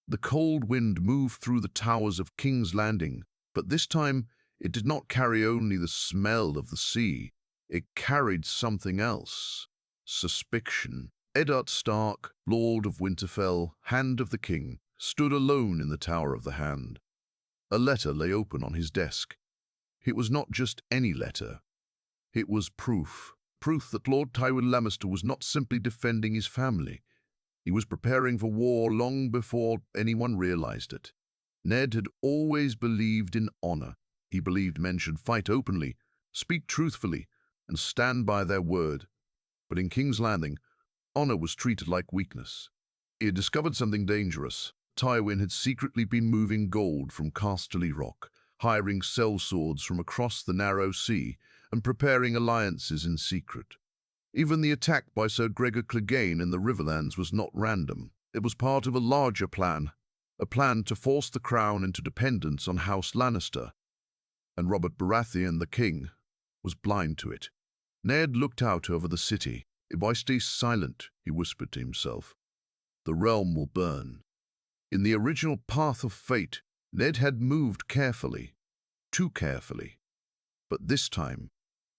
The cold wind moved through the towers of King's Landing, but this time it did not carry only the smell of the sea. It carried something else. Suspicion. Eddard Stark, Lord of Winterfell, Hand of the King, stood alone in the Tower of the Hand. A letter lay open on his desk. It was not just any letter. It was proof. Proof that Lord Tywin Lannister was not simply defending his family. He was preparing for war long before anyone realized it. Ned had always believed in honor. He believed men should fight openly, speak truthfully, and stand by their word. But in King's Landing, honor was treated like weakness. He had discovered something dangerous. Tywin had secretly been moving gold from Casterly Rock, hiring sellswords from across the narrow sea, and preparing alliances in secret. Even the attack by Sir Gregor Clegane in the Riverlands was not random. It was part of a larger plan, a plan to force the crown into dependence on House Lannister. And Robert Baratheon, the king, was blind to it. Ned looked out over the city. "If I stay silent," he whispered to himself, "the realm will burn." In the original Path of Fate, Ned had moved carefully, too carefully. But this time,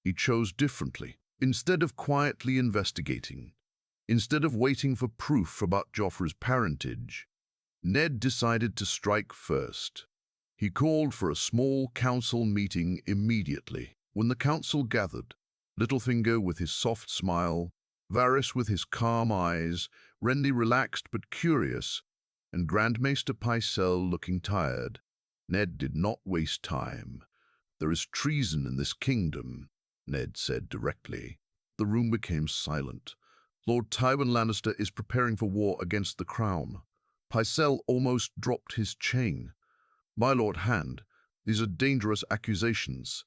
he chose differently. Instead of quietly investigating, instead of waiting for proof about Joffrey's parentage, Ned decided to strike first. He called for a small council meeting immediately. When the council gathered, Littlefinger with his soft smile, Varys with his calm eyes, Renly relaxed but curious, and Grand Maester Pycelle looking tired, Ned did not waste time. "There is treason in this kingdom," Ned said directly. The room became silent. "Lord Tywin Lannister is preparing for war against the crown." Pycelle almost dropped his chain. "My Lord Hand, these are dangerous accusations."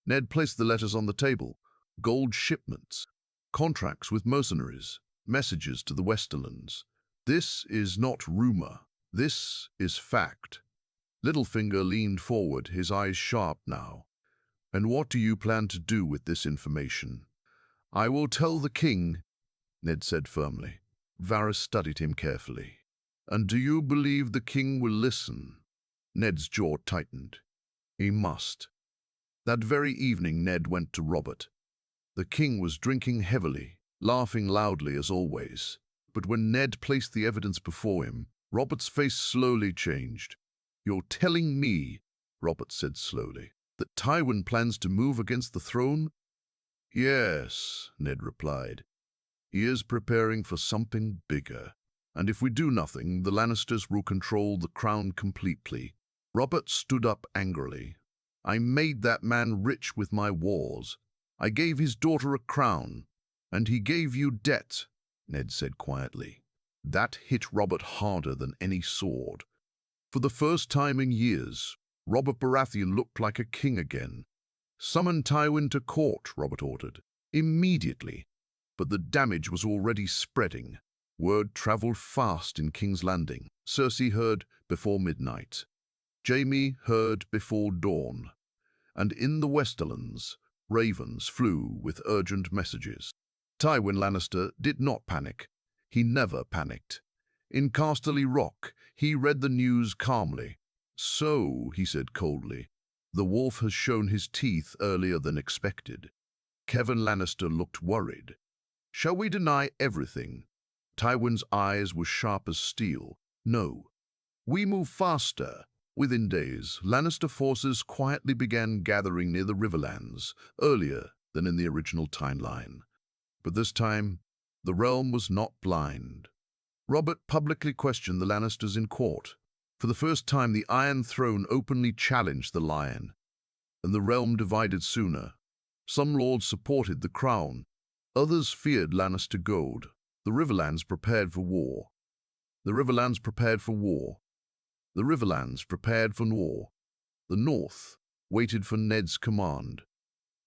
Ned placed the letters on the table. Gold shipments, contracts with mercenaries, messages to the Westerlands. "This is not rumor. This is fact." Littlefinger leaned forward, his eyes sharp now. "And what do you plan to do with this information?" "I will tell the king," Ned said firmly. Varys studied him carefully. "And do you believe the king will listen?" Ned's jaw tightened. He must. That very evening Ned went to Robert. The king was drinking heavily, laughing loudly as always. But when Ned placed the evidence before him, Robert's face slowly changed. "You're telling me," Robert said slowly, "that Tywin plans to move against the throne?" "Yes," Ned replied. "He is preparing for something bigger. And if we do nothing, the Lannisters will control the crown completely." Robert stood up angrily. "I made that man rich with my wars. I gave his daughter a crown, and he gave you debt," Ned said quietly. That hit Robert harder than any sword. For the first time in years, Robert Baratheon looked like a king again. "Summon Tywin to court," Robert ordered. Immediately. But the damage was already spreading. Word traveled fast in King's Landing. Cersei heard before midnight. Jaime heard before dawn. And in the Westerlands, ravens flew with urgent messages. Tywin Lannister did not panic. He never panicked. In Casterly Rock, he read the news calmly. "So," he said coldly, "the wolf has shown his teeth earlier than expected." Kevan Lannister looked worried. "Shall we deny everything?" Tywin's eyes were sharp as steel. "No. We move faster." Within days, Lannister forces quietly began gathering near the Riverlands, earlier than in the original timeline. But this time, the realm was not blind. Robert publicly questioned the Lannisters in court. For the first time, the Iron Throne openly challenged the Lion, and the realm divided sooner. Some lords supported the crown. Others feared Lannister gold. The Riverlands prepared for war. The Riverlands prepared for war. The Riverlands prepared for war. The North waited for Ned's command.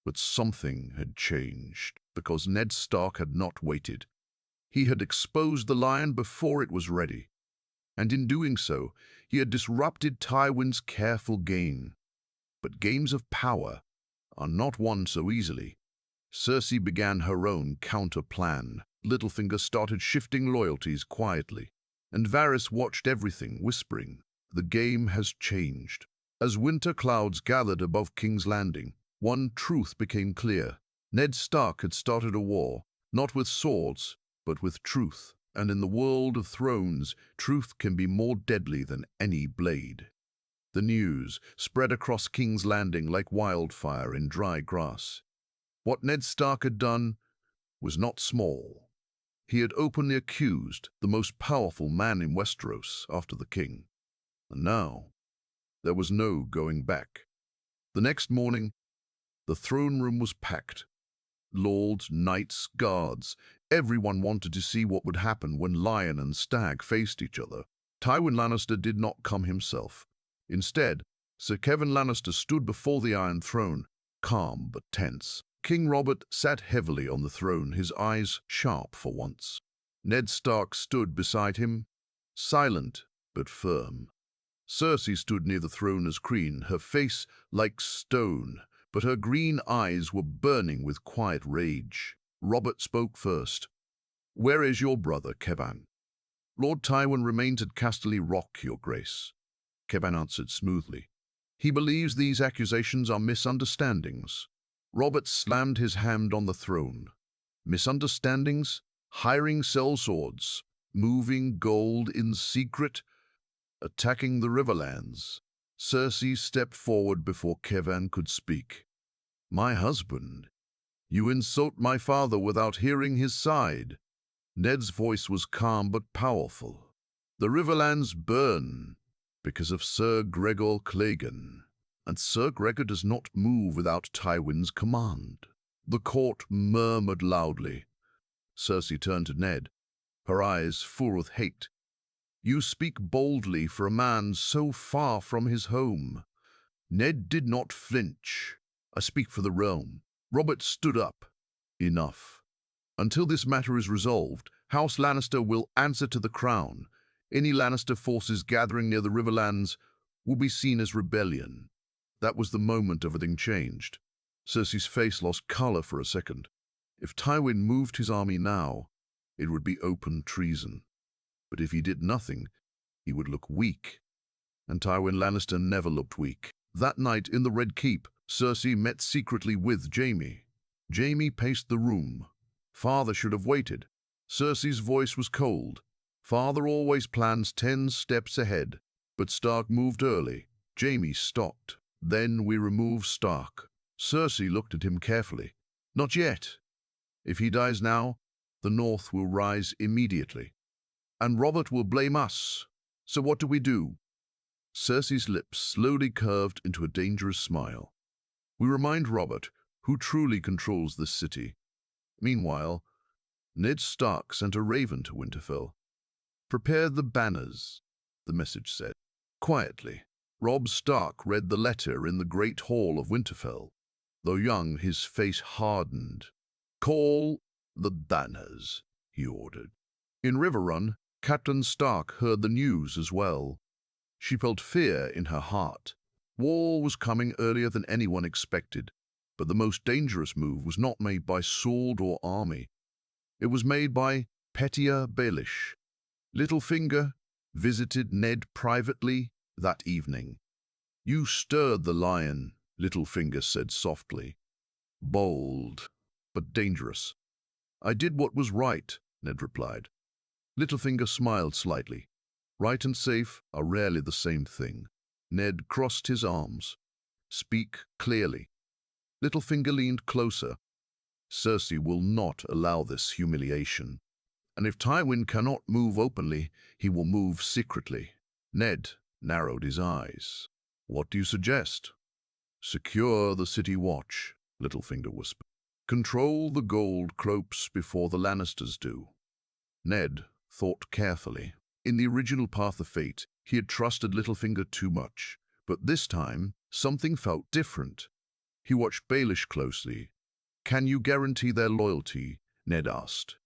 But something had changed, because Ned Stark had not waited. He had exposed the Lion before it was ready. And in doing so, he had disrupted Tywin's careful game. But games of power are not won so easily. Cersei began her own counter-plan. Littlefinger started shifting loyalties quietly. And Varys watched everything, whispering, "The game has changed." As winter clouds gathered above King's Landing, one truth became clear. Ned Stark had started a war, not with swords, but with truth. And in the world of thrones, truth can be more deadly than any blade. The news spread across King's Landing like wildfire in dry grass. What Ned Stark had done was not small. He had openly accused the most powerful man in Westeros after the king. And now, there was no going back. The next morning, the throne room was packed. Lords, knights, guards, everyone wanted to see what would happen when lion and stag faced each other. Tywin Lannister did not come himself. Instead, Sir Kevan Lannister stood before the Iron Throne, calm but tense. King Robert sat heavily on the throne, his eyes sharp for once. Ned Stark stood beside him, silent but firm. Cersei stood near the throne as queen, her face like stone, but her green eyes were burning with quiet rage. Robert spoke first. "Where is your brother, Kevan?" "Lord Tywin remains at Casterly Rock, your grace," Kevan answered smoothly. "He believes these accusations are misunderstandings." Robert slammed his hand on the throne. Misunderstandings? Hiring sellswords? Moving gold in secret? Attacking the Riverlands? Cersei stepped forward before Kevan could speak. "My husband, you insult my father without hearing his side." Ned's voice was calm but powerful. "The Riverlands burn because of Sir Gregor Clegane, and Sir Gregor does not move without Tywin's command." The court murmured loudly. Cersei turned to Ned, her eyes full with hate. "You speak boldly for a man so far from his home." Ned did not flinch. "I speak for the realm." Robert stood up. "Enough. Until this matter is resolved, House Lannister will answer to the crown. Any Lannister forces gathering near the Riverlands will be seen as rebellion." That was the moment everything changed. Cersei's face lost color for a second. If Tywin moved his army now, it would be open treason. But if he did nothing, he would look weak. And Tywin Lannister never looked weak. That night in the Red Keep, Cersei met secretly with Jaime. Jaime paced the room. "Father should have waited." Cersei's voice was cold. "Father always plans 10 steps ahead." But Stark moved early. Jaime stopped. "Then we remove Stark." Cersei looked at him carefully. "Not yet. If he dies now, the North will rise immediately. And Robert will blame us. So what do we do?" Cersei's lips slowly curved into a dangerous smile. "We remind Robert who truly controls this city." Meanwhile, Ned Stark sent a raven to Winterfell. "Prepare the banners," the message said. Quietly, Robb Stark read the letter in the great hall of Winterfell. Though young, his face hardened. "Call the banners," he ordered. In Riverrun, Catelyn Stark heard the news as well. She felt fear in her heart. War was coming earlier than anyone expected, but the most dangerous move was not made by sword or army. It was made by Petyr Baelish. Littlefinger visited Ned privately that evening. "You stirred the lion," Littlefinger said softly. "Bold, but dangerous." "I did what was right," Ned replied. Littlefinger smiled slightly. "Right and safe are rarely the same thing." Ned crossed his arms. "Speak clearly." Littlefinger leaned closer. "Cersei will not allow this humiliation. And if Tywin cannot move openly, he will move secretly." Ned narrowed his eyes. "What do you suggest?" "Secure the city watch," Littlefinger whispered. "Control the gold cloaks before the Lannisters do." Ned thought carefully. In the original Path of Fate, he had trusted Littlefinger too much. But this time, something felt different. He watched Baelish closely. "Can you guarantee their loyalty?" Ned asked.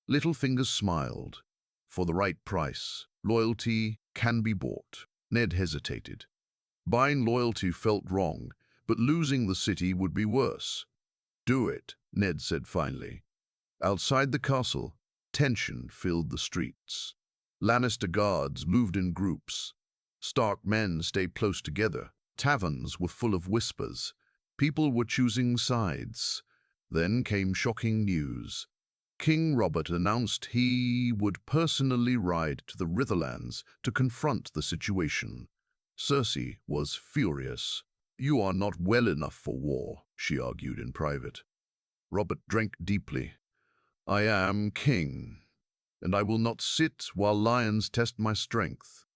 Littlefinger smiled. "For the right price, loyalty can be bought." Ned hesitated. Buying loyalty felt wrong, but losing the city would be worse. "Do it," Ned said finally. Outside the castle, tension filled the streets. Lannister guards moved in groups. Stark men stayed close together. Taverns were full of whispers. People were choosing sides. Then came shocking news. King Robert announced he would personally ride to the Riverlands to confront the situation. Cersei was furious. "You are not well enough for war," she argued in private. Robert drank deeply. "I am king, and I will not sit while lions test my strength."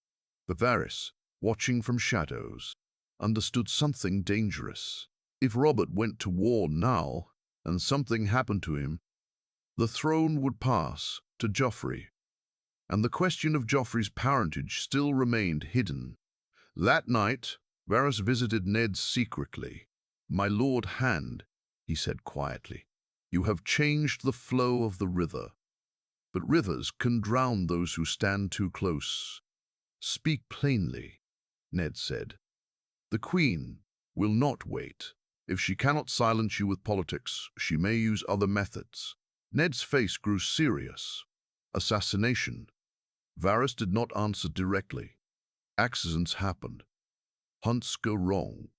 But Varys, watching from shadows, understood something dangerous. If Robert went to war now, and something happened to him, the throne would pass to Joffrey, and the question of Joffrey's parentage still remained hidden. That night, Varys visited Ned secretly. "My Lord Hand," he said quietly, "you have changed the flow of the river, but rivers can drown those who stand too close." "Speak plainly," Ned said. "The Queen will not wait. If she cannot silence you with politics, she may use other methods." Ned's face grew serious. "Assassination." Varys did not answer directly. "Accidents happened. Hunts go wrong.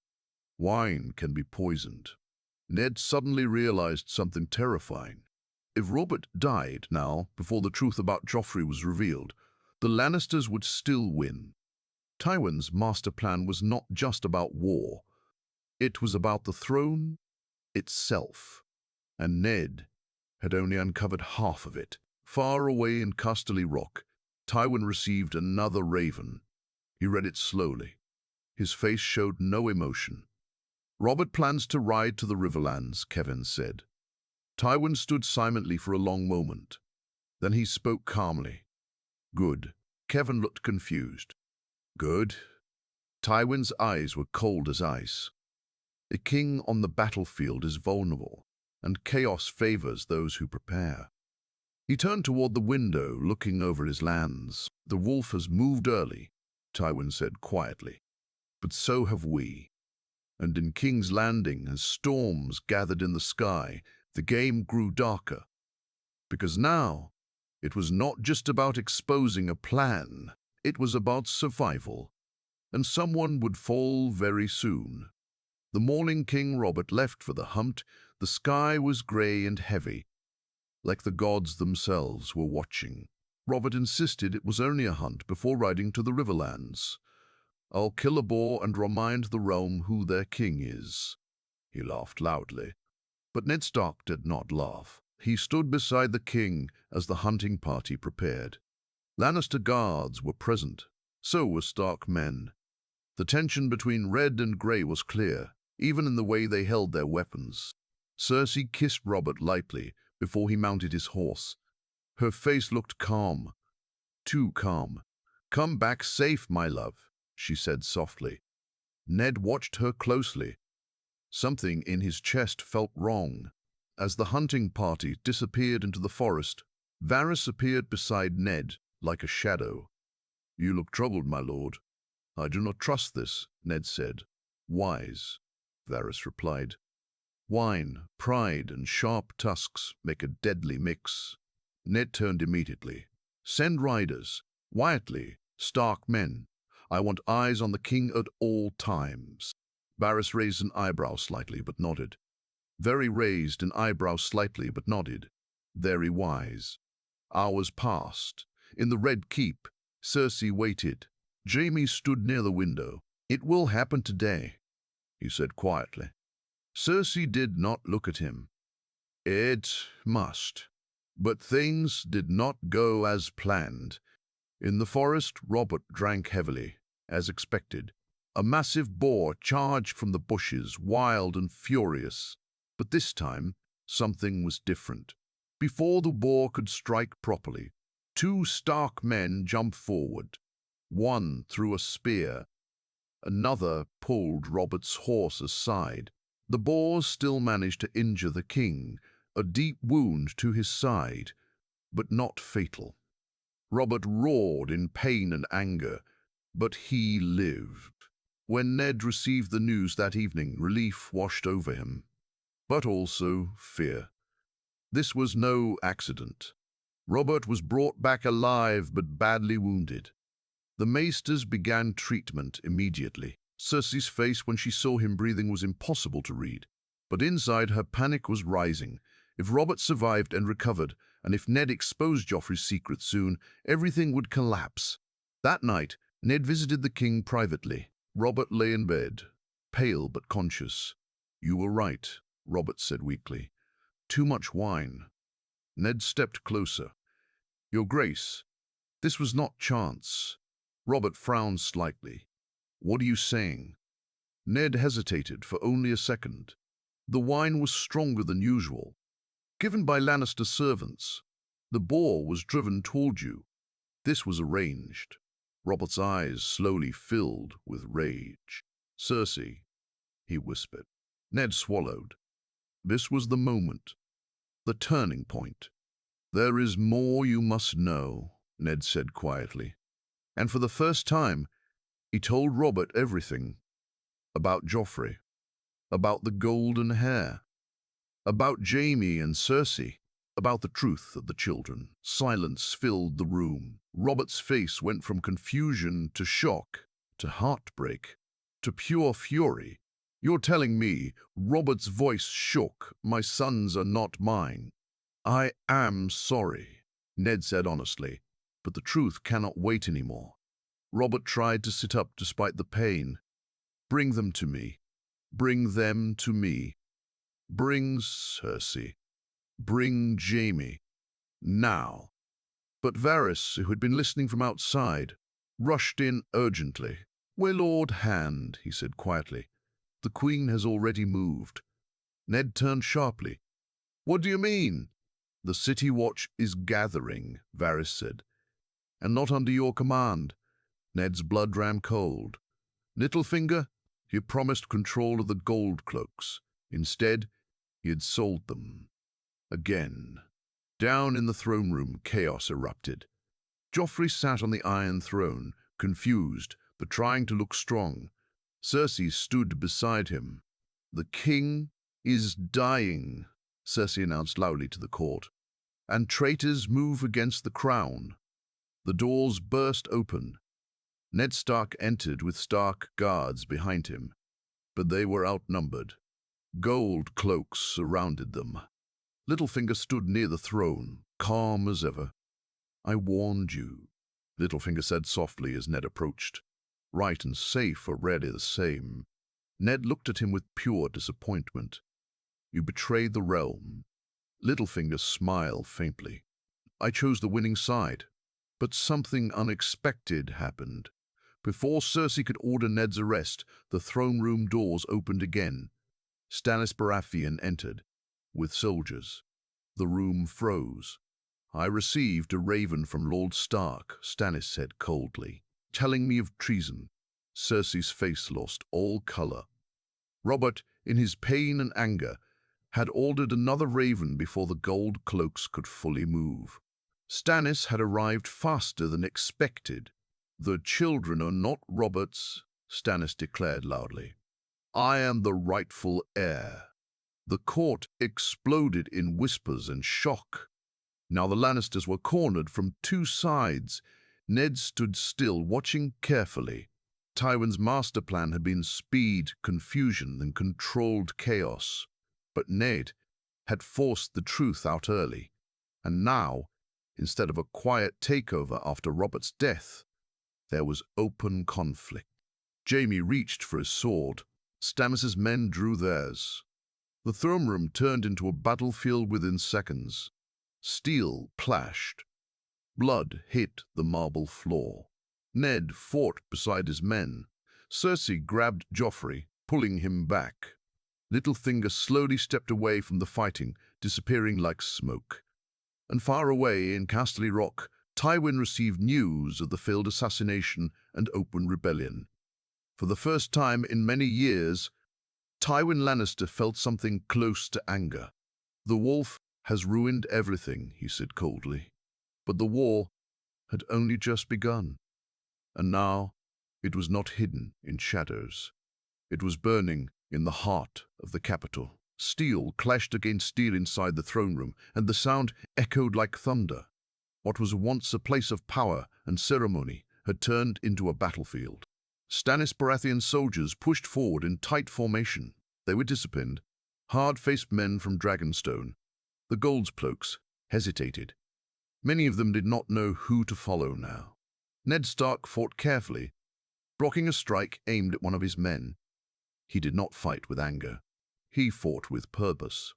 Wine can be poisoned." Ned suddenly realized something terrifying. If Robert died now, before the truth about Joffrey was revealed, the Lannisters would still win. Tywin's master plan was not just about war. It was about the throne itself. And Ned had only uncovered half of it. Far away in Casterly Rock, Tywin received another raven. He read it slowly. His face showed no emotion. "Robert plans to ride to the Riverlands," Kevin said. Tywin stood silently for a long moment. Then he spoke calmly. "Good." Kevin looked confused. "Good?" Tywin's eyes were cold as ice. "A king on the battlefield is vulnerable, and chaos favors those who prepare." He turned toward the window, looking over his lands. "The wolf has moved early," Tywin said quietly. "But so have we. And in King's Landing, as storms gathered in the sky, the game grew darker. Because now, it was not just about exposing a plan, it was about survival. And someone would fall very soon." The morning King Robert left for the hunt, the sky was grey and heavy, like the gods themselves were watching. Robert insisted it was only a hunt before riding to the Riverlands. "I'll kill a boar and remind the realm who their king is." He laughed loudly. But Ned Stark did not laugh. He stood beside the king as the hunting party prepared. Lannister guards were present. So were Stark men. The tension between red and grey was clear, even in the way they held their weapons. Cersei kissed Robert lightly before he mounted his horse. Her face looked calm, too calm. "Come back safe, my love," she said softly. Ned watched her closely. Something in his chest felt wrong. As the hunting party disappeared into the forest, Varys appeared beside Ned like a shadow. "You look troubled, my lord." "I do not trust this," Ned said. "Wise," Varys replied. "Wine, pride, and sharp tusks make a deadly mix." Ned turned immediately. "Send riders, quietly, Stark men. I want eyes on the king at all times." Varys raised an eyebrow slightly, but nodded. Very raised an eyebrow slightly, but nodded. "Very wise." Hours passed. In the Red Keep, Cersei waited. Jaime stood near the window. "It will happen today," he said quietly. Cersei did not look at him. "It must." But things did not go as planned. In the forest, Robert drank heavily, as expected. A massive boar charged from the bushes, wild and furious. But this time, something was different. Before the boar could strike properly, two Stark men jumped forward. One threw a spear. Another pulled Robert's horse aside. The boar still managed to injure the king, a deep wound to his side, but not fatal. Robert roared in pain and anger, but he lived. When Ned received the news that evening, relief washed over him, but also fear. This was no accident. Robert was brought back alive but badly wounded. The maesters began treatment immediately. Cersei's face when she saw him breathing was impossible to read, but inside her panic was rising. If Robert survived and recovered, and if Ned exposed Joffrey's secret soon, everything would collapse. That night, Ned visited the king privately. Robert lay in bed, pale but conscious. "You were right," Robert said weakly. "Too much wine." Ned stepped closer. "Your Grace, this was not chance." Robert frowned slightly. "What are you saying?" Ned hesitated for only a second. "The wine was stronger than usual, given by Lannister servants. The boar was driven toward you. This was arranged." Robert's eyes slowly filled with rage. "Cersei," he whispered. Ned swallowed. This was the moment, the turning point. "There is more you must know," Ned said quietly. And for the first time, he told Robert everything. About Joffrey, about the golden hair, about Jaime and Cersei, about the truth of the children. Silence filled the room. Robert's face went from confusion to shock, to heartbreak, to pure fury. "You're telling me," Robert's voice shook, "my sons are not mine." "I am sorry," Ned said honestly, "but the truth cannot wait anymore." Robert tried to sit up despite the pain. "Bring them to me. Bring them to me. Bring Cersei. Bring Jaime. Now." But Varys, who had been listening from outside, rushed in urgently. "My Lord Hand," he said quietly, "the Queen has already moved." Ned turned sharply. "What do you mean?" "The City Watch is gathering," Varys said, "and not under your command." Ned's blood ran cold. Littlefinger, he had promised control of the gold cloaks. Instead, he had sold them. Again. Down in the throne room, chaos erupted. Joffrey sat on the Iron Throne, confused, but trying to look strong. Cersei stood beside him. "The king is dying," Cersei announced loudly to the court, "and traitors move against the crown." The doors burst open. Ned Stark entered with Stark guards behind him, but they were outnumbered. Gold cloaks surrounded them. Littlefinger stood near the throne, calm as ever. "I warned you," Littlefinger said softly as Ned approached. "Right and safe are rarely the same." Ned looked at him with pure disappointment. "You betrayed the realm." Littlefinger smiled faintly. "I chose the winning side, but something unexpected happened. Before Cersei could order Ned's arrest, the throne room doors opened again. Stannis Baratheon entered, with soldiers. The room froze. "I received a raven from Lord Stark," Stannis said coldly, "telling me of treason." Cersei's face lost all color. Robert, in his pain and anger, had ordered another raven before the gold cloaks could fully move. Stannis had arrived faster than expected. "The children are not Robert's," Stannis declared loudly. "I am the rightful heir." The court exploded in whispers and shock. Now the Lannisters were cornered from two sides. Ned stood still, watching carefully. Tywin's master plan had been speed, confusion, and controlled chaos. But Ned had forced the truth out early. And now, instead of a quiet takeover after Robert's death, there was open conflict. Jaime reached for his sword. Stannis' men drew theirs. The throne room turned into a battlefield within seconds. Steel clashed. Blood hit the marble floor. Ned fought beside his men. Cersei grabbed Joffrey, pulling him back. Littlefinger slowly stepped away from the fighting, disappearing like smoke. And far away in Casterly Rock, Tywin received news of the failed assassination and open rebellion. For the first time in many years, Tywin Lannister felt something close to anger. "The wolf has ruined everything," he said coldly. But the war had only just begun. And now it was not hidden in shadows. It was burning in the heart of the capital. Steel clashed against steel inside the throne room, and the sound echoed like thunder. What was once a place of power and ceremony had turned into a battlefield. Stannis Baratheon soldiers pushed forward in tight formation. They were disciplined, hard-faced men from Dragonstone. The Goldcloaks hesitated. Many of them did not know who to follow now. Ned Stark fought carefully, blocking a strike aimed at one of his men. He did not fight with anger. He fought with purpose.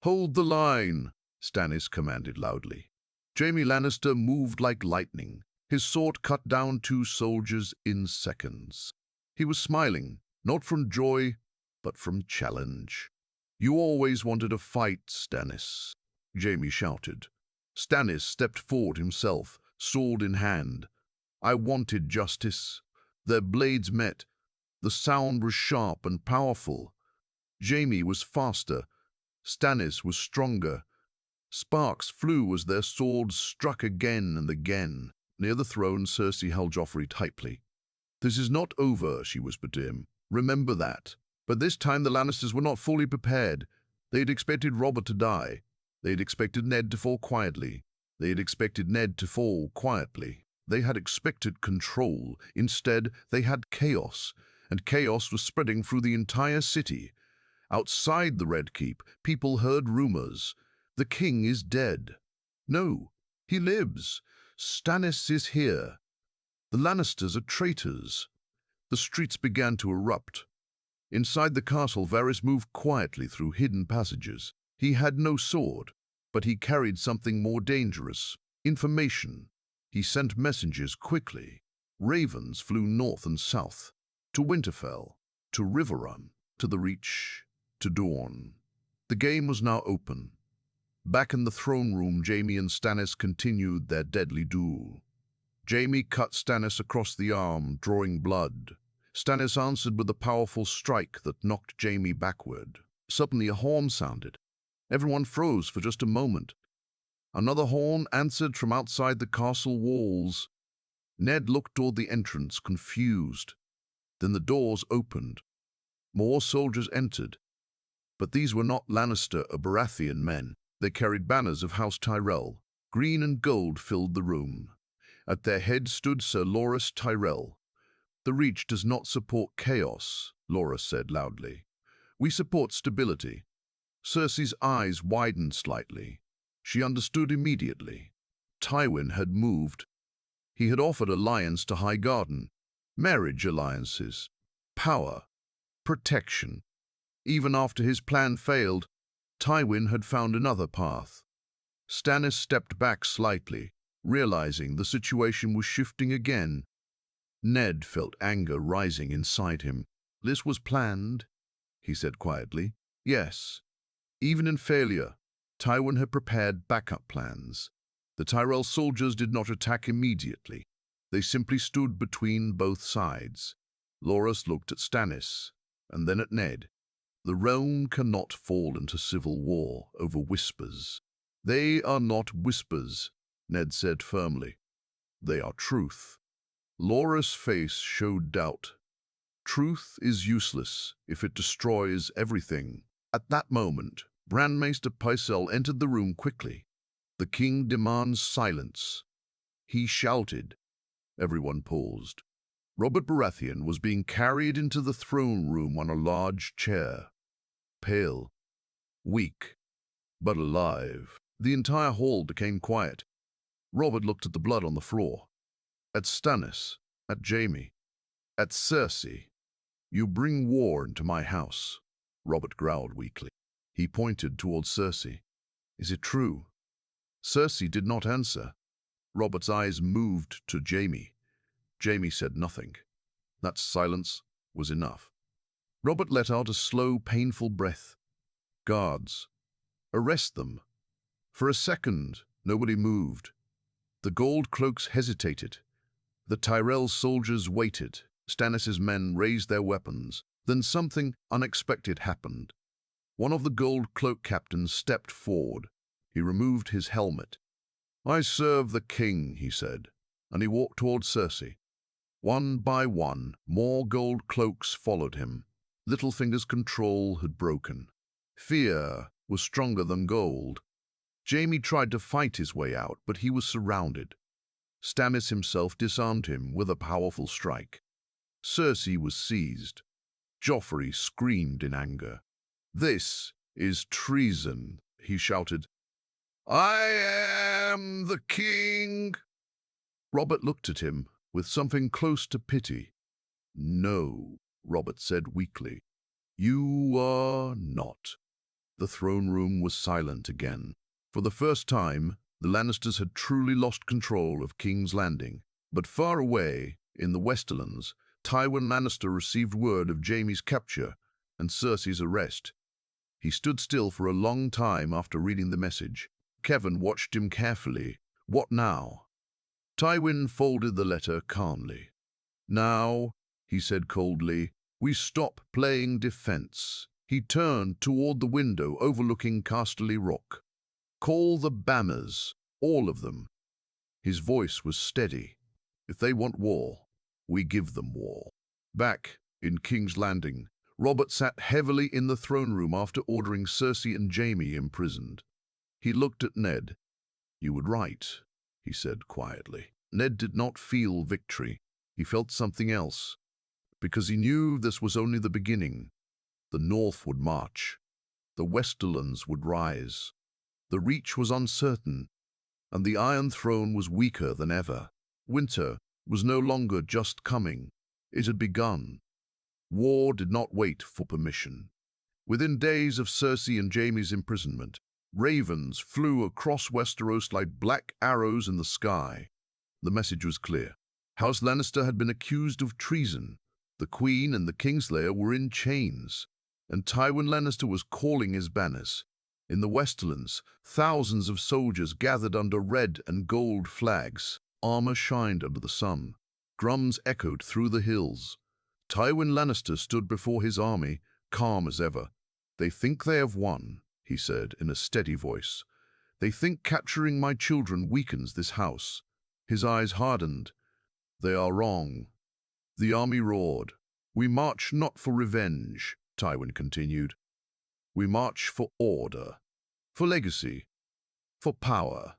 "Hold the line," Stannis commanded loudly. Jaime Lannister moved like lightning. His sword cut down 2 soldiers in seconds. He was smiling, not from joy, but from challenge. "You always wanted a fight, Stannis," Jaime shouted. Stannis stepped forward himself, sword in hand. "I wanted justice." Their blades met. The sound was sharp and powerful. Jaime was faster. Stannis was stronger. Sparks flew as their swords struck again and again. Near the throne, Cersei held Joffrey tightly. "This is not over," she whispered to him. "Remember that." But this time the Lannisters were not fully prepared. They had expected Robert to die. They had expected Ned to fall quietly. They had expected Ned to fall quietly. They had expected control. Instead, they had chaos, and chaos was spreading through the entire city. Outside the Red Keep, people heard rumors. "The king is dead." "No, he lives. Stannis is here. The Lannisters are traitors." The streets began to erupt. Inside the castle, Varys moved quietly through hidden passages. He had no sword, but he carried something more dangerous: information. He sent messengers quickly. Ravens flew north and south, to Winterfell, to Riverrun, to the Reach, to Dorne. The game was now open. Back in the throne room, Jaime and Stannis continued their deadly duel. Jaime cut Stannis across the arm, drawing blood. Stannis answered with a powerful strike that knocked Jaime backward. Suddenly a horn sounded. Everyone froze for just a moment. Another horn answered from outside the castle walls. Ned looked toward the entrance, confused. Then the doors opened. More soldiers entered. But these were not Lannister or Baratheon men. They carried banners of House Tyrell. Green and gold filled the room. At their head stood Sir Loras Tyrell. "The Reach does not support chaos," Loras said loudly. "We support stability." Cersei's eyes widened slightly. She understood immediately. Tywin had moved. He had offered alliance to Highgarden, marriage alliances, power, protection. Even after his plan failed, Tywin had found another path. Stannis stepped back slightly, realizing the situation was shifting again. Ned felt anger rising inside him. "This was planned," he said quietly. "Yes." Even in failure, Tywin had prepared backup plans. The Tyrell soldiers did not attack immediately. They simply stood between both sides. Loras looked at Stannis, and then at Ned. "The realm cannot fall into civil war over whispers." "They are not whispers," Ned said firmly. "They are truth." Loras' face showed doubt. "Truth is useless if it destroys everything." At that moment, Brandmaester Pycelle entered the room quickly. "The king demands silence," he shouted. Everyone paused. Robert Baratheon was being carried into the throne room on a large chair. Pale, weak, but alive. The entire hall became quiet. Robert looked at the blood on the floor. At Stannis, at Jaime, at Cersei. "You bring war into my house," Robert growled weakly. He pointed towards Cersei. "Is it true?" Cersei did not answer. Robert's eyes moved to Jaime. Jaime said nothing. That silence was enough. Robert let out a slow, painful breath. "Guards, arrest them." For a second, nobody moved. The Goldcloaks hesitated. The Tyrell soldiers waited. Stannis' men raised their weapons. Then something unexpected happened. One of the Goldcloak captains stepped forward. He removed his helmet. "I serve the king," he said, and he walked toward Cersei. One by one, more Goldcloaks followed him. Littlefinger's control had broken. Fear was stronger than gold. Jaime tried to fight his way out, but he was surrounded. Stannis himself disarmed him with a powerful strike. Cersei was seized. Joffrey screamed in anger. "This is treason," he shouted. "I am the king." Robert looked at him with something close to pity. "No," Robert said weakly. "You are not." The throne room was silent again. For the first time, the Lannisters had truly lost control of King's Landing. But far away, in the Westerlands, Tywin Lannister received word of Jaime's capture and Cersei's arrest. He stood still for a long time after reading the message. Kevin watched him carefully. What now? Tywin folded the letter calmly. "Now," he said coldly, "we stop playing defense." He turned toward the window overlooking Casterly Rock. "Call the Bammers, all of them." His voice was steady. "If they want war, we give them war." Back in King's Landing, Robert sat heavily in the throne room after ordering Cersei and Jaime imprisoned. He looked at Ned. "You were right," he said quietly. Ned did not feel victory. He felt something else, because he knew this was only the beginning. The North would march. The Westerlands would rise. The Reach was uncertain, and the Iron Throne was weaker than ever. Winter was no longer just coming. It had begun. War did not wait for permission. Within days of Cersei and Jaime's imprisonment, ravens flew across Westeros like black arrows in the sky. The message was clear. House Lannister had been accused of treason. The Queen and the Kingslayer were in chains, and Tywin Lannister was calling his banners. In the Westerlands, thousands of soldiers gathered under red and gold flags. Armor shined under the sun. Drums echoed through the hills. Tywin Lannister stood before his army, calm as ever. "They think they have won," he said in a steady voice. "They think capturing my children weakens this house." His eyes hardened. "They are wrong." The army roared. "We march not for revenge," Tywin continued. "We march for order, for legacy, for power."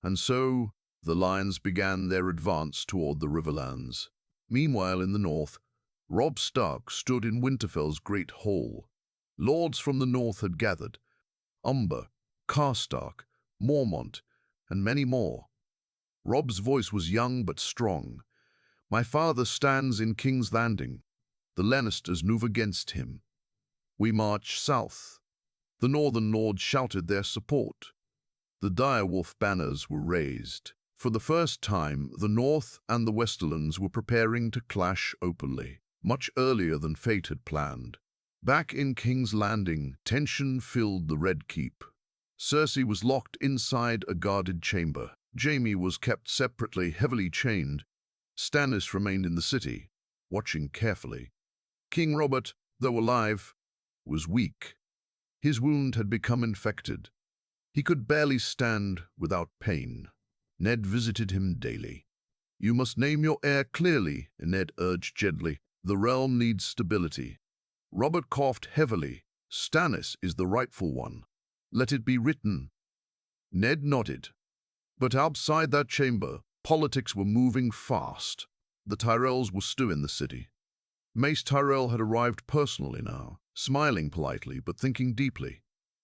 And so the lions began their advance toward the Riverlands. Meanwhile, in the north, Robb Stark stood in Winterfell's great hall. Lords from the north had gathered. Umber, Karstark, Mormont, and many more. Robb's voice was young but strong. "My father stands in King's Landing. The Lannisters move against him. We march south." The northern lords shouted their support. The direwolf banners were raised. For the first time, the North and the Westerlands were preparing to clash openly, much earlier than fate had planned. Back in King's Landing, tension filled the Red Keep. Cersei was locked inside a guarded chamber. Jaime was kept separately, heavily chained. Stannis remained in the city, watching carefully. King Robert, though alive, was weak. His wound had become infected. He could barely stand without pain. Ned visited him daily. "You must name your heir clearly," Ned urged gently. "The realm needs stability." Robert coughed heavily. "Stannis is the rightful one. Let it be written." Ned nodded. But outside that chamber, politics were moving fast. The Tyrells were still in the city. Mace Tyrell had arrived personally now, smiling politely but thinking deeply.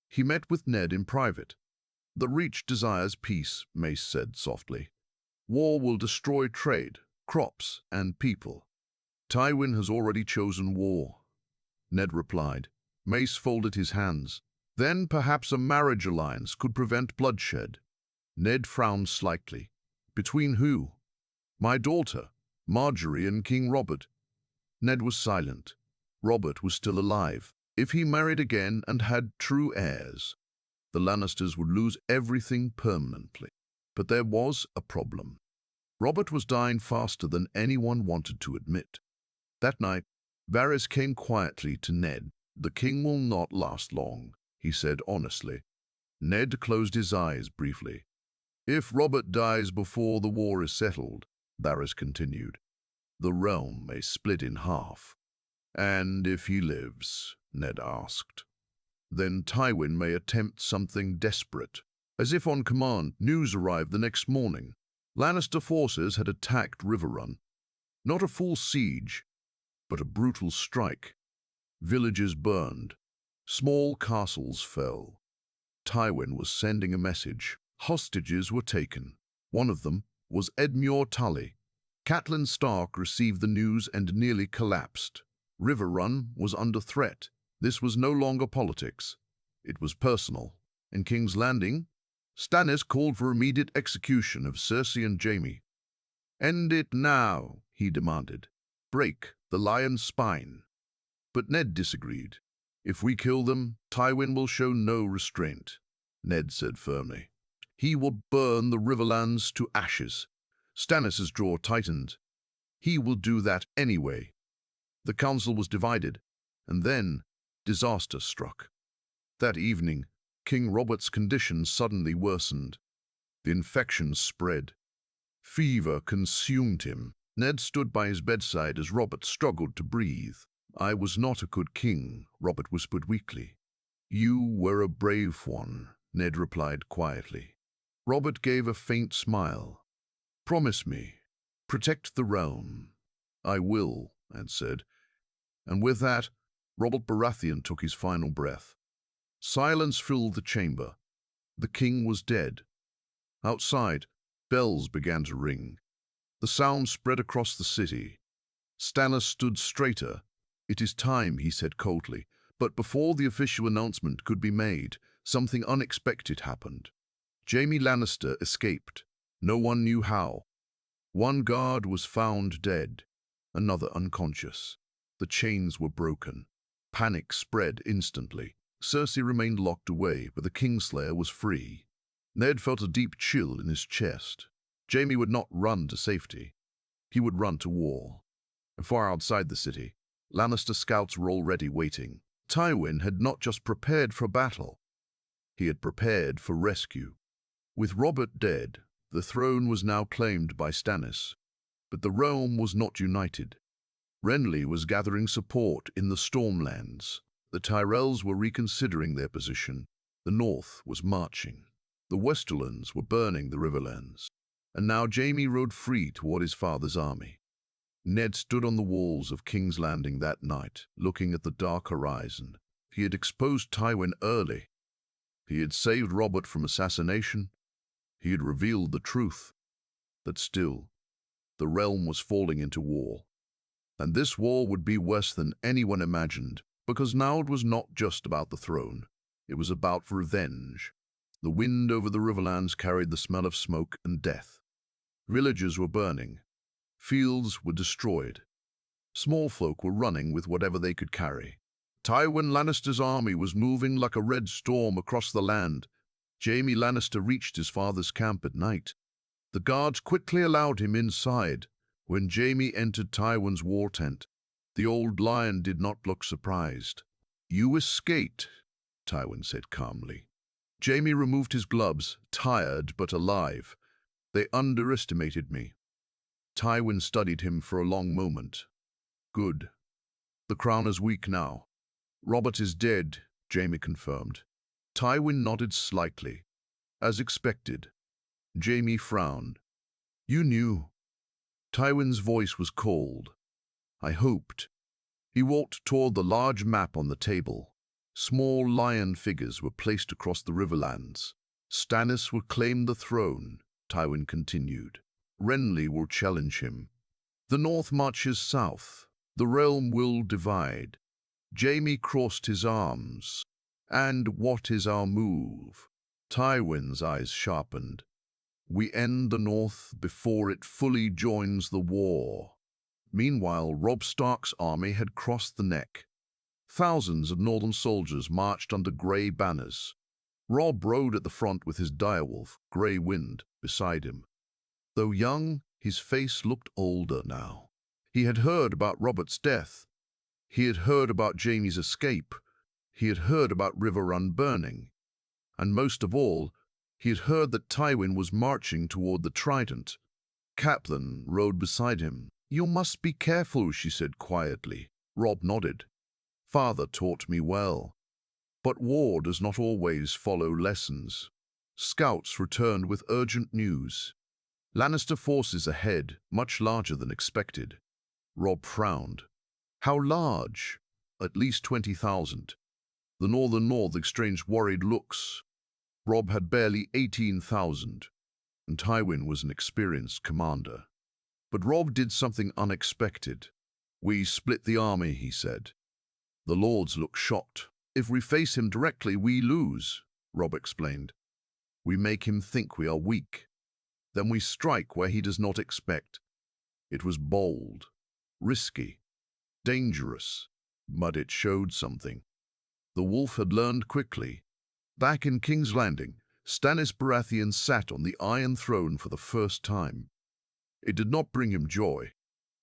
He met with Ned in private. "The Reach desires peace," Mace said softly. "War will destroy trade, crops, and people. Tywin has already chosen war," Ned replied. Mace folded his hands. "Then perhaps a marriage alliance could prevent bloodshed." Ned frowned slightly. "Between who?" "My daughter, Marjorie, and King Robert." Ned was silent. Robert was still alive. If he married again and had true heirs, the Lannisters would lose everything permanently. But there was a problem. Robert was dying faster than anyone wanted to admit. That night, Varys came quietly to Ned. "The king will not last long," he said honestly. Ned closed his eyes briefly. "If Robert dies before the war is settled," Varys continued, "the realm may split in half." "And if he lives?" Ned asked. "Then Tywin may attempt something desperate." As if on command, news arrived the next morning. Lannister forces had attacked River Run. Not a full siege, but a brutal strike. Villages burned. Small castles fell. Tywin was sending a message. Hostages were taken. One of them was Edmure Tully. Catelyn Stark received the news and nearly collapsed. River Run was under threat. This was no longer politics. It was personal. In King's Landing, Stannis called for immediate execution of Cersei and Jaime. "End it now," he demanded. "Break the lion's spine." But Ned disagreed. "If we kill them, Tywin will show no restraint," Ned said firmly. "He will burn the Riverlands to ashes." Stannis' jaw tightened. "He will do that anyway." The council was divided, and then disaster struck. That evening, King Robert's condition suddenly worsened. The infection spread. Fever consumed him. Ned stood by his bedside as Robert struggled to breathe. "I was not a good king," Robert whispered weakly. "You were a brave one," Ned replied quietly. Robert gave a faint smile. "Promise me. Protect the realm." "I will," Ned said. And with that, Robert Baratheon took his final breath. Silence filled the chamber. The king was dead. Outside, bells began to ring. The sound spread across the city. Stannis stood straighter. "It is time," he said coldly. But before the official announcement could be made, something unexpected happened. Jaime Lannister escaped. No one knew how. One guard was found dead, another unconscious. The chains were broken. Panic spread instantly. Cersei remained locked away, but the Kingslayer was free. Ned felt a deep chill in his chest. Jaime would not run to safety. He would run to war. Far outside the city, Lannister scouts were already waiting. Tywin had not just prepared for battle. He had prepared for rescue. With Robert dead, the throne was now claimed by Stannis. But the realm was not united. Renly was gathering support in the Stormlands. The Tyrells were reconsidering their position. The North was marching. The Westerlands were burning the Riverlands. And now Jaime rode free toward his father's army. Ned stood on the walls of King's Landing that night, looking at the dark horizon. He had exposed Tywin early. He had saved Robert from assassination. He had revealed the truth. That still, the realm was falling into war. And this war would be worse than anyone imagined, because now it was not just about the throne. It was about revenge. The wind over the Riverlands carried the smell of smoke and death. Villages were burning. Fields were destroyed. Small folk were running with whatever they could carry. Tywin Lannister's army was moving like a red storm across the land. Jaime Lannister reached his father's camp at night. The guards quickly allowed him inside. When Jaime entered Tywin's war tent, the old lion did not look surprised. "You escaped," Tywin said calmly. Jaime removed his gloves, tired but alive. "They underestimated me." Tywin studied him for a long moment. "Good. The crown is weak now." "Robert is dead," Jaime confirmed. Tywin nodded slightly. "As expected." Jaime frowned. "You knew." Tywin's voice was cold. "I hoped." He walked toward the large map on the table. Small lion figures were placed across the Riverlands. "Stannis will claim the throne," Tywin continued. "Renly will challenge him. The North marches south. The realm will divide." Jaime crossed his arms. "And what is our move?" Tywin's eyes sharpened. "We end the North before it fully joins the war." Meanwhile, Robb Stark's army had crossed the Neck. Thousands of northern soldiers marched under grey banners. Robb rode at the front with his direwolf, Grey Wind, beside him. Though young, his face looked older now. He had heard about Robert's death. He had heard about Jaime's escape. He had heard about River Run burning. And most of all, he had heard that Tywin was marching toward the Trident. Catelyn rode beside him. "You must be careful," she said quietly. Robb nodded. "Father taught me well. But war does not always follow lessons." Scouts returned with urgent news. Lannister forces ahead, much larger than expected. Robb frowned. How large? At least 20,000. The northern North exchanged worried looks. Robb had barely 18,000, and Tywin was an experienced commander. But Robb did something unexpected. "We split the army," he said. The lords looked shocked. "If we face him directly, we lose," Robb explained. "We make him think we are weak. Then we strike where he does not expect." It was bold, risky, dangerous, but it showed something. The wolf had learned quickly. Back in King's Landing, Stannis Baratheon sat on the Iron Throne for the first time. It did not bring him joy.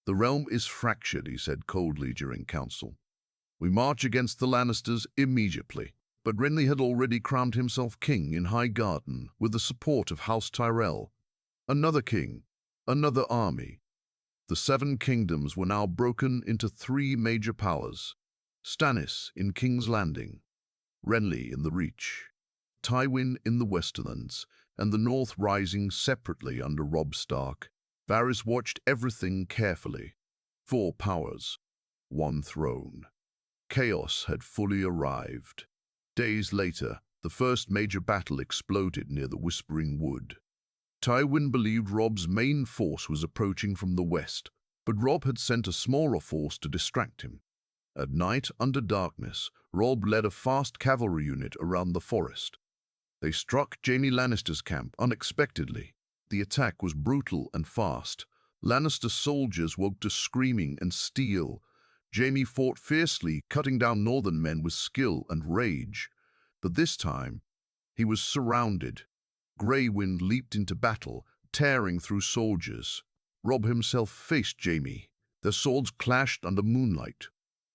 "The realm is fractured," he said coldly during council. "We march against the Lannisters immediately." But Renly had already crowned himself king in High Garden with the support of House Tyrell. Another king, another army. The Seven Kingdoms were now broken into three major powers: Stannis in King's Landing, Renly in the Reach, Tywin in the Westerlands, and the North rising separately under Robb Stark. Varys watched everything carefully. Four powers, one throne. Chaos had fully arrived. Days later, the first major battle exploded near the Whispering Wood. Tywin believed Robb's main force was approaching from the west, but Robb had sent a smaller force to distract him. At night, under darkness, Robb led a fast cavalry unit around the forest. They struck Jaime Lannister's camp unexpectedly. The attack was brutal and fast. Lannister soldiers woke to screaming and steel. Jaime fought fiercely, cutting down northern men with skill and rage. But this time, he was surrounded. Grey Wind leaped into battle, tearing through soldiers. Robb himself faced Jaime. Their swords clashed under moonlight.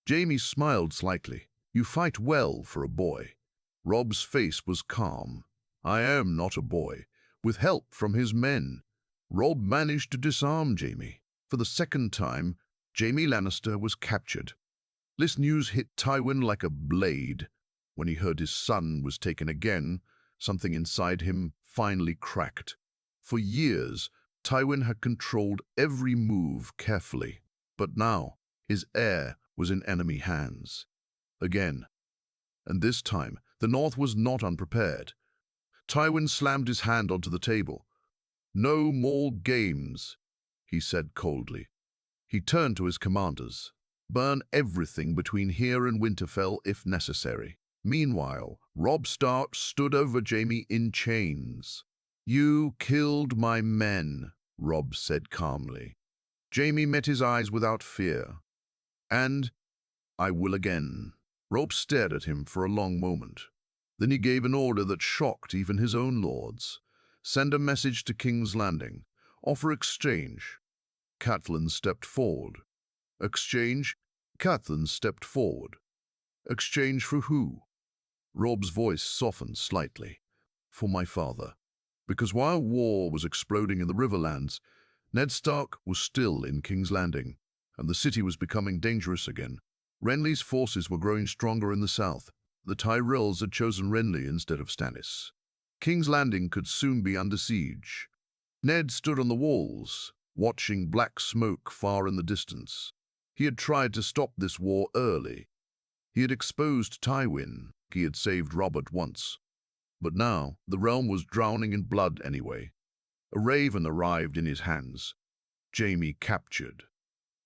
Jaime smiled slightly. "You fight well for a boy." Robb's face was calm. "I am not a boy." With help from his men, Robb managed to disarm Jaime. For the second time, Jaime Lannister was captured. This news hit Tywin like a blade. When he heard his son was taken again, something inside him finally cracked. For years, Tywin had controlled every move carefully, but now his heir was in enemy hands. Again. And this time, the North was not unprepared. Tywin slammed his hand onto the table. "No more games," he said coldly. He turned to his commanders. "Burn everything between here and Winterfell if necessary." Meanwhile, Robb Stark stood over Jaime in chains. "You killed my men," Robb said calmly. Jaime met his eyes without fear. "And I will again." Robb stared at him for a long moment. Then he gave an order that shocked even his own lords. "Send a message to King's Landing. Offer exchange." Catelyn stepped forward. "Exchange?" Catelyn stepped forward. "Exchange for who?" Robb's voice softened slightly. "For my father." Because while war was exploding in the Riverlands, Ned Stark was still in King's Landing, and the city was becoming dangerous again. Renly's forces were growing stronger in the south. The Tyrells had chosen Renly instead of Stannis. King's Landing could soon be under siege. Ned stood on the walls, watching black smoke far in the distance. He had tried to stop this war early. He had exposed Tywin. He had saved Robert once. But now the realm was drowning in blood anyway. A raven arrived in his hands. Jaime captured.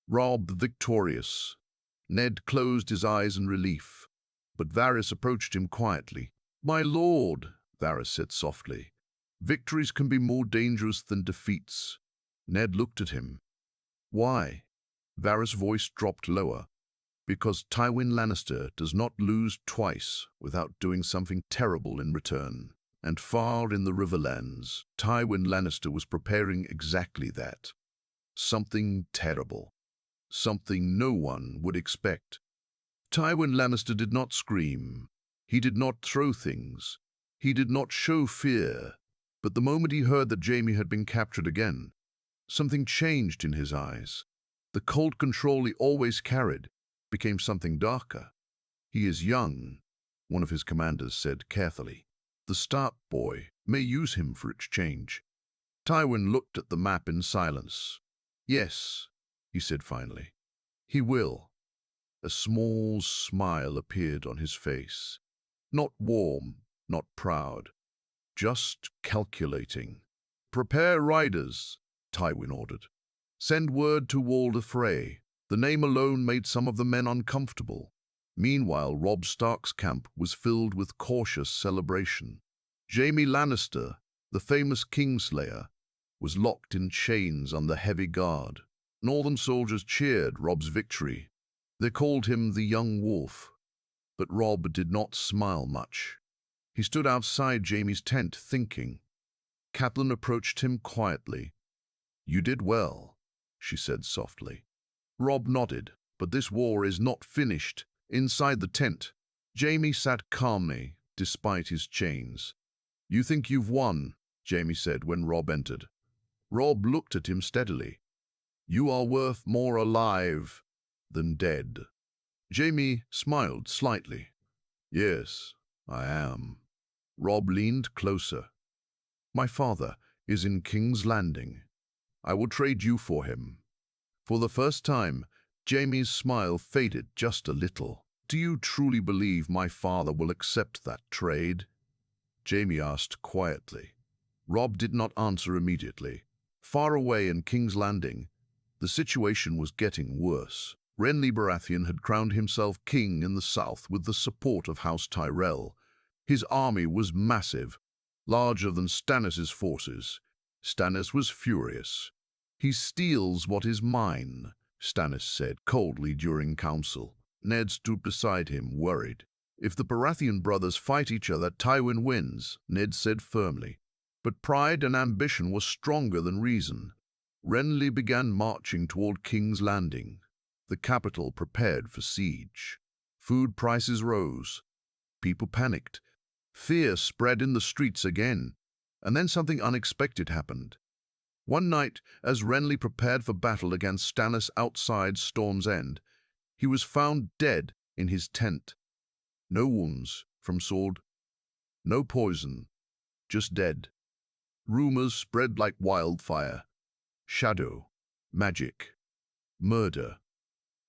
Robb victorious. Ned closed his eyes in relief. But Varys approached him quietly. "My lord," Varys said softly, "victories can be more dangerous than defeats." Ned looked at him. "Why?" Varys' voice dropped lower. "Because Tywin Lannister does not lose twice without doing something terrible in return." And far in the Riverlands, Tywin Lannister was preparing exactly that. Something terrible. Something no one would expect. Tywin Lannister did not scream. He did not throw things. He did not show fear. But the moment he heard that Jaime had been captured again, something changed in his eyes. The cold control he always carried became something darker. "He is young," one of his commanders said carefully. "The Stark boy may use him for exchange. Tywin looked at the map in silence. Yes, he said finally. He will. A small smile appeared on his face. Not warm, not proud, just calculating. Prepare riders, Tywin ordered. Send word to Walder Frey. The name alone made some of the men uncomfortable. Meanwhile, Robb Stark's camp was filled with cautious celebration. Jaime Lannister, the famous Kingslayer, was locked in chains under heavy guard. Northern soldiers cheered Robb's victory. They called him the Young Wolf. But Robb did not smile much. He stood outside Jaime's tent, thinking. Catelyn approached him quietly. "You did well," she said softly. Robb nodded. "But this war is not finished." Inside the tent, Jaime sat calmly, despite his chains. "You think you've won," Jaime said when Robb entered. Robb looked at him steadily. "You are worth more alive than dead." Jaime smiled slightly. "Yes, I am." Robb leaned closer. "My father is in King's Landing. I will trade you for him." For the first time, Jaime's smile faded just a little. "Do you truly believe my father will accept that trade?" Jaime asked quietly. Robb did not answer immediately. Far away in King's Landing, the situation was getting worse. Renly Baratheon had crowned himself king in the south with the support of House Tyrell. His army was massive, larger than Stannis' forces. Stannis was furious. "He steals what is mine," Stannis said coldly during council. Ned stood beside him, worried. "If the Baratheon brothers fight each other, Tywin wins," Ned said firmly. But pride and ambition were stronger than reason. Renly began marching toward King's Landing. The capital prepared for siege. Food prices rose. People panicked. Fear spread in the streets again. And then something unexpected happened. One night, as Renly prepared for battle against Stannis outside Storm's End, he was found dead in his tent. No wounds from sword, no poison, just dead. Rumors spread like wildfire. Shadow, magic, murder.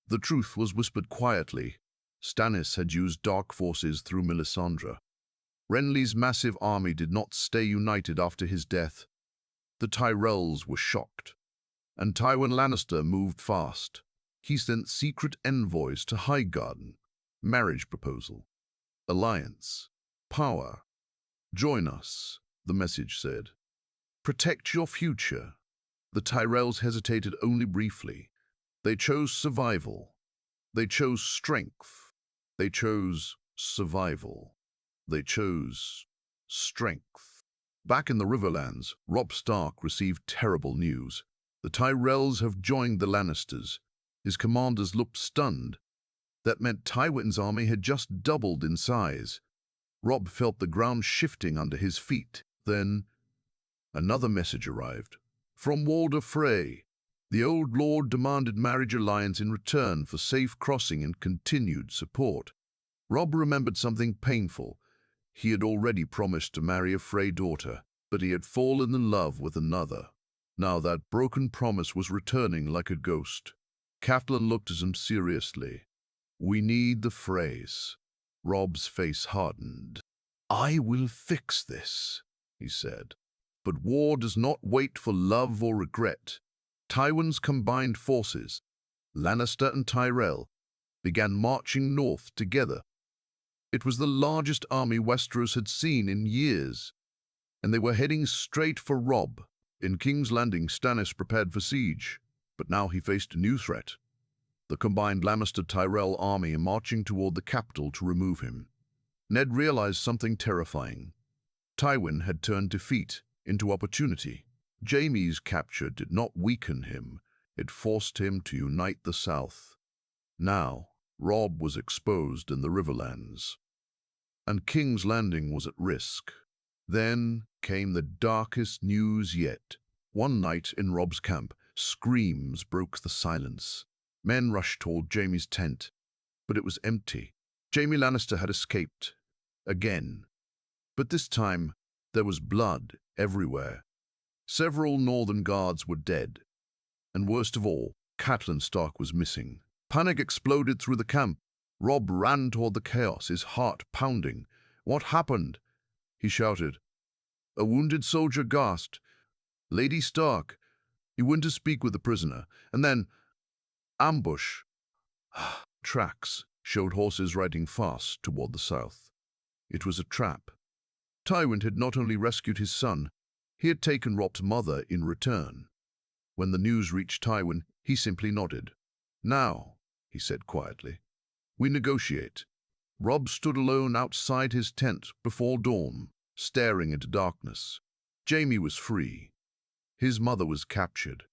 The truth was whispered quietly. Stannis had used dark forces through Melisandre. Renly's massive army did not stay united after his death. The Tyrells were shocked, and Tywin Lannister moved fast. He sent secret envoys to Highgarden. Marriage proposal. Alliance. Power. "Join us," the message said. "Protect your future." The Tyrells hesitated only briefly. They chose survival. They chose strength. They chose survival. They chose strength. Back in the Riverlands, Robb Stark received terrible news. "The Tyrells have joined the Lannisters." His commanders looked stunned. That meant Tywin's army had just doubled in size. Robb felt the ground shifting under his feet. Then another message arrived. From Walder Frey. The old lord demanded marriage alliance in return for safe crossing and continued support. Robb remembered something painful. He had already promised to marry a Frey daughter, but he had fallen in love with another. Now that broken promise was returning like a ghost. Catelyn looked at him seriously. "We need the Freys." Robb's face hardened. "I will fix this," he said. But war does not wait for love or regret. Tywin's combined forces, Lannister and Tyrell, began marching north together. It was the largest army Westeros had seen in years, and they were heading straight for Robb. In King's Landing, Stannis prepared for siege, but now he faced a new threat. The combined Lannister-Tyrell army marching toward the capital to remove him. Ned realized something terrifying. Tywin had turned defeat into opportunity. Jaime's capture did not weaken him. It forced him to unite the South. Now, Robb was exposed in the Riverlands, and King's Landing was at risk. Then came the darkest news yet. One night in Robb's camp, screams broke the silence. Men rushed toward Jaime's tent, but it was empty. Jaime Lannister had escaped. Again. But this time, There was blood everywhere. Several northern guards were dead, and worst of all, Catelyn Stark was missing. Panic exploded through the camp. Robb ran toward the chaos, his heart pounding. "What happened?" he shouted. A wounded soldier gasped. "Lady Stark." He went to speak with the prisoner, and then ambush. Tracks showed horses riding fast toward the south. It was a trap. Tywin had not only rescued his son, he had taken Robb's mother in return. When the news reached Tywin, he simply nodded. "Now," he said quietly, "we negotiate." Robb stood alone outside his tent before dawn, staring into darkness. Jaime was free. His mother was captured.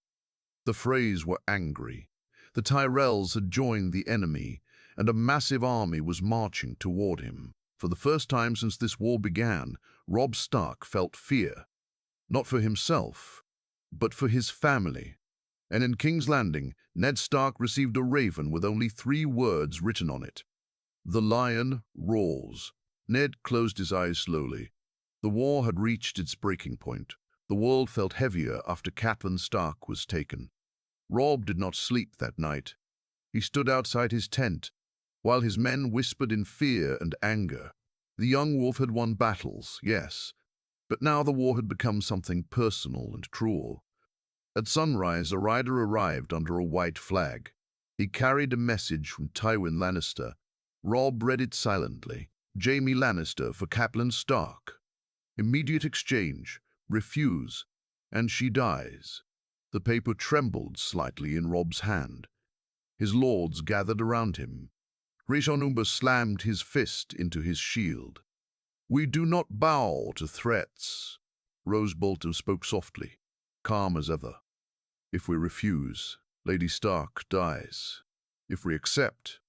The Freys were angry. The Tyrells had joined the enemy, and a massive army was marching toward him. For the first time since this war began, Robb Stark felt fear. Not for himself, but for his family. And in King's Landing, Ned Stark received a raven with only 3 words written on it. "The lion roars." Ned closed his eyes slowly. The war had reached its breaking point. The world felt heavier after Catelyn Stark was taken. Robb did not sleep that night. He stood outside his tent, while his men whispered in fear and anger. The young wolf had won battles, yes, but now the war had become something personal and cruel. At sunrise, a rider arrived under a white flag. He carried a message from Tywin Lannister. Robb read it silently. "Jaime Lannister for Catelyn Stark. Immediate exchange. Refuse, and she dies." The paper trembled slightly in Robb's hand. His lords gathered around him. Rhaegon Umber slammed his fist into his shield. "We do not bow to threats." Rose Bolton spoke softly, calm as ever. "If we refuse, Lady Stark dies. If we accept,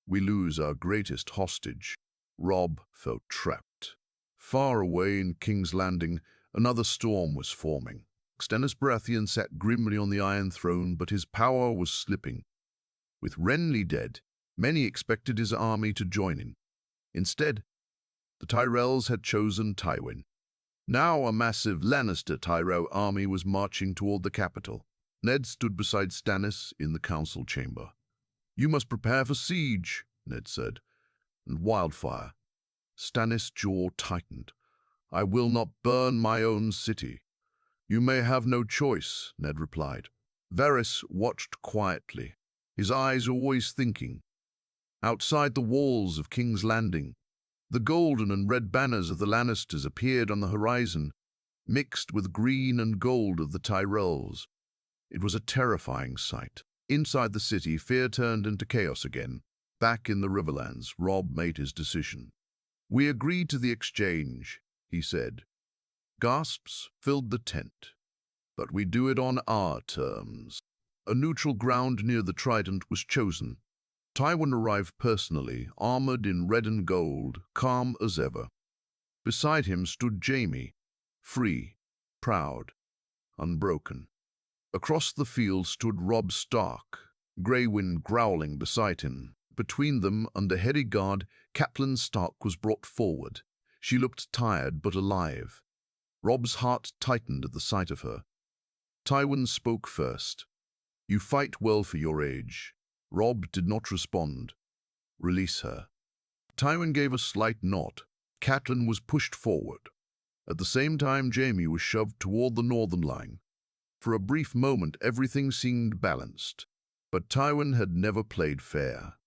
we lose our greatest hostage." Robb felt trapped. Far away in King's Landing, another storm was forming. Stannis Baratheon sat grimly on the Iron Throne, but his power was slipping. With Renly dead, many expected his army to join in. Instead, the Tyrells had chosen Tywin. Now a massive Lannister Tyrell army was marching toward the capital. Ned stood beside Stannis in the council chamber. "You must prepare for siege," Ned said, "and wildfire." Stannis' jaw tightened. "I will not burn my own city." "You may have no choice," Ned replied. Varys watched quietly, his eyes always thinking. Outside the walls of King's Landing, the golden and red banners of the Lannisters appeared on the horizon, mixed with green and gold of the Tyrells. It was a terrifying sight. Inside the city, fear turned into chaos again. Back in the Riverlands, Robb made his decision. "We agreed to the exchange," he said. Gasps filled the tent. "But we do it on our terms." A neutral ground near the Trident was chosen. Tywin arrived personally, armored in red and gold, calm as ever. Beside him stood Jaime, free, proud, unbroken. Across the field stood Robb Stark, Grey Wind growling beside him. Between them, under heavy guard, Catelyn Stark was brought forward. She looked tired but alive. Robb's heart tightened at the sight of her. Tywin spoke first. "You fight well for your age." Robb did not respond. "Release her." Tywin gave a slight nod. Catelyn was pushed forward. At the same time, Jaime was shoved toward the northern line. For a brief moment, everything seemed balanced. But Tywin had never played fair.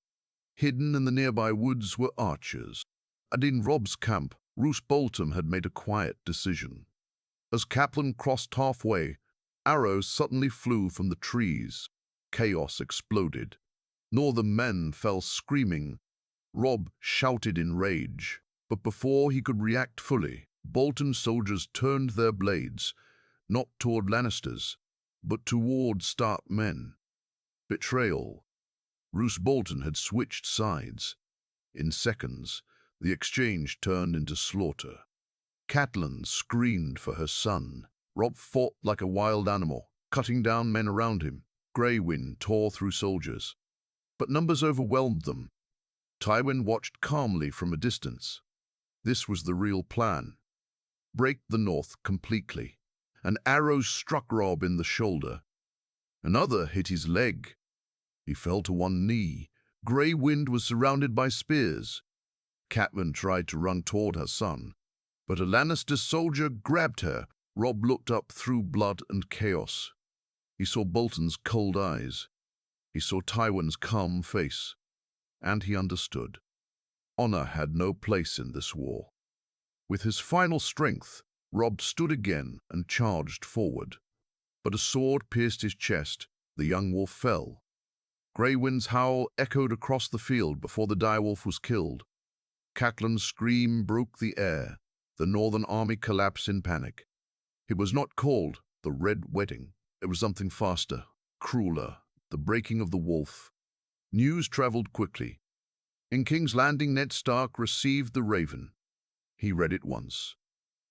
Hidden in the nearby woods were archers. And in Robb's camp, Roose Bolton had made a quiet decision. As Catelyn crossed halfway, arrows suddenly flew from the trees. Chaos exploded. Northern men fell screaming. Robb shouted in rage. But before he could react fully, Bolton's soldiers turned their blades, not toward Lannisters, but toward Stark men. Betrayal. Roose Bolton had switched sides. In seconds, the exchange turned into slaughter. Catelyn screamed for her son. Robb fought like a wild animal, cutting down men around him. Grey Wind tore through soldiers. But numbers overwhelmed them. Tywin watched calmly from a distance. This was the real plan. braked the north completely. An arrow struck Robb in the shoulder. Another hit his leg. He fell to one knee. Grey Wind was surrounded by spears. Catelyn tried to run toward her son, but a Lannister soldier grabbed her. Robb looked up through blood and chaos. He saw Bolton's cold eyes. He saw Tywin's calm face. And he understood. Honor had no place in this war. With his final strength, Robb stood again and charged forward. But a sword pierced his chest. The young wolf fell. Grey Wind's howl echoed across the field before the direwolf was killed. Catelyn's scream broke the air. The northern army collapsed in panic. It was not called the Red Wedding. It was something faster, crueler, the breaking of the wolf. News traveled quickly. In King's Landing, Ned Stark received the Raven. He read it once,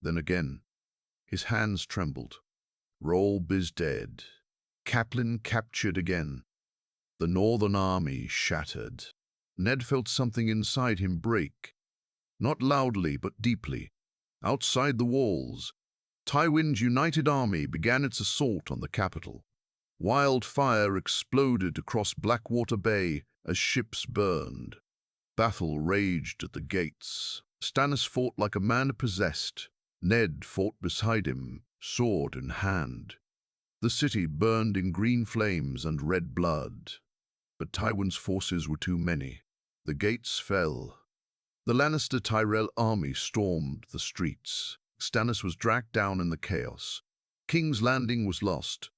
then again. His hands trembled. Robb is dead. Catelyn captured again. The northern army shattered. Ned felt something inside him break. Not loudly, but deeply. Outside the walls, Tywin's united army began its assault on the capital. Wildfire exploded across Blackwater Bay as ships burned. Battle raged at the gates. Stannis fought like a man possessed. Ned fought beside him, sword in hand. The city burned in green flames and red blood. But Tywin's forces were too many. The gates fell. The Lannister-Tyrell army stormed the streets. Stannis was dragged down in the chaos. King's Landing was lost.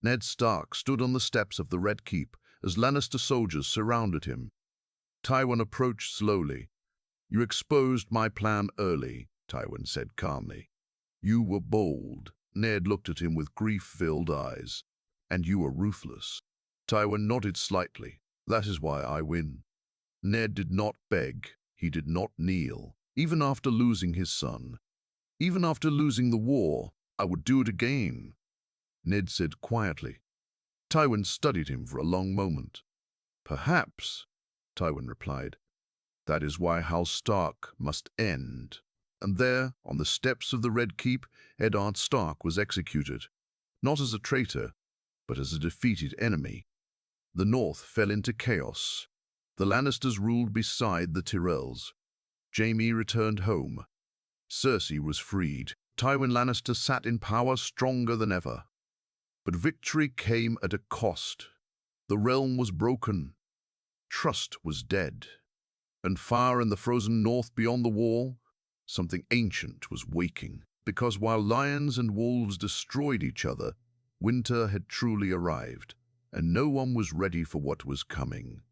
Ned Stark stood on the steps of the Red Keep as Lannister soldiers surrounded him. Tywin approached slowly. "You exposed my plan early," Tywin said calmly. "You were bold." Ned looked at him with grief-filled eyes. "And you were ruthless." Tywin nodded slightly. "That is why I win." Ned did not beg. He did not kneel. Even after losing his son, even after losing the war, "I would do it again," Ned said quietly. Tywin studied him for a long moment. "Perhaps," Tywin replied. "That is why House Stark must end." And there, on the steps of the Red Keep, Eddard Stark was executed, not as a traitor, but as a defeated enemy. The North fell into chaos. The Lannisters ruled beside the Tyrells. Jaime returned home. Cersei was freed. Tywin Lannister sat in power stronger than ever. But victory came at a cost. The realm was broken. Trust was dead. And far in the frozen north beyond the wall, something ancient was waking. Because while lions and wolves destroyed each other, winter had truly arrived, and no one was ready for what was coming.